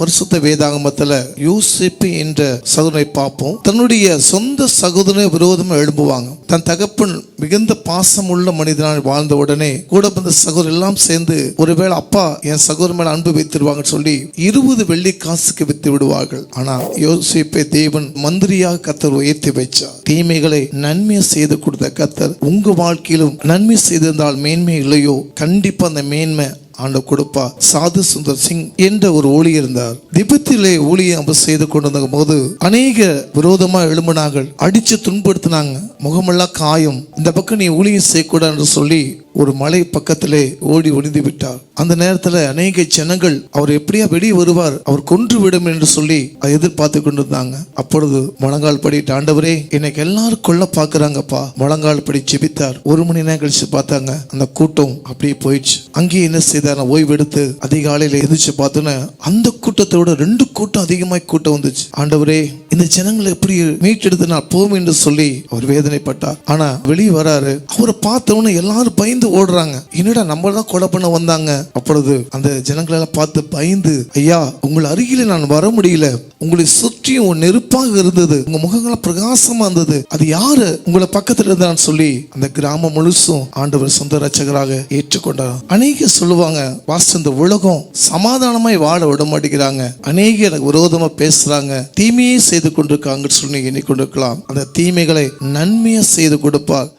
பரிசுத்த வேதாகமத்துல யோசேப்பு என்ற சகோதரனை பார்ப்போம். தன்னுடைய சொந்த சகோதரனை விரோதமா எழும்புவாங்க. தன் தகப்பன் மிகுந்த பாசம் உள்ள மனிதனால் வாழ்ந்த உடனே கூட வந்த சகோதரர் எல்லாம் சேர்ந்து ஒருவேளை அப்பா என் சகோதரன் மேல அன்பு வைத்திருவாங்கன்னு சொல்லி 20 வெள்ளி காசுக்கு வித்து விடுவார்கள். ஆனா யோசேப்பை தேவன் மந்திரியாக கர்த்தர் உயர்த்தி வைச்சார். தீமைகளை நன்மை செய்து கொடுத்த கர்த்தர் உங்க வாழ்க்கையிலும் நன்மை செய்திருந்தால் மேன்மை இல்லையோ, கண்டிப்பா அந்த மேன்மை ஆண்டவர் கொடுப்பா. சாது சுந்தர் சிங் என்ற ஒரு ஊழியர் இருந்தார். திபெத்திலே ஊழியம் அவர் செய்து கொண்டிருந்த போது அநேக விரோதமா எழும்பினார்கள், அடிச்சு துன்படுத்தினாங்க, முகமெல்லாம் காயம். இந்த பக்கம் நீ ஊழியம் செய்யக்கூடாது என்று சொல்லி ஒரு மலை பக்கத்திலே ஓடி ஒளிந்து விட்டார். அந்த நேரத்தில் அநேக ஜனங்கள் அவர் எப்படியா வெளியே வருவார், அவர் கொன்று விடும் என்று சொல்லி அதை எதிர்பார்த்து கொண்டிருந்தாங்க. அப்பொழுது முழங்கால் படிட்டு, ஆண்டவரே எனக்கு எல்லாரும் கொல்ல பாக்குறாங்கப்பா, முழங்கால் படி ஜெபித்தார். 1 மணி நேரம் கழிச்சு பார்த்தாங்க அந்த கூட்டம் அப்படியே போயிடுச்சு. அங்கேயே என்ன செய்தார், ஓய்வு எடுத்து அதிகாலையில எதிர்த்து பார்த்தோன்னா அந்த கூட்டத்தோட 2 கூட்டம் அதிகமாய் கூட்டம் வந்துச்சு. ஆண்டவரே இந்த ஜனங்களை எப்படி மீட்டெடுத்து நான் போவோம் என்று சொல்லி அவர் வேதனைப்பட்டார். ஆனா வெளியே வராரு. அவரை பார்த்தவொன்னு எல்லாரும் பயந்து ஓடுறாங்க. என்னடா நம்ம தான் கொலை பண்ண வந்தாங்க. அப்பொழுது அந்த ஜனங்களெல்லாம் பார்த்து பயந்து, ஐயா உங்கள் அருகில நான் வர முடியல, உங்களை சுற்றியும் ஒரு நெருப்பாக இருந்தது, உங்க முகங்களாம் பிரகாசமா இருந்தது, அது யாரு உங்களை பக்கத்துல இருந்தான்னு சொல்லி அந்த கிராமம் முழுசும் ஆண்டவர் சொந்த ரட்சகராக ஏற்றுக்கொண்டார். அநேக சொல்லுவாங்க, வாஸ்து இந்த உலகம் சமாதானமாய் வாழ விட மாட்டேங்கிறாங்க, அநேக எனக்கு விரோதமா பேசுறாங்க, தீமையே செய்து கொண்டிருக்காங்கன்னு சொல்லி எண்ணிக்கொண்டிருக்கலாம். அந்த தீமைகளை நன்மையை செய்து கொடுப்பார்.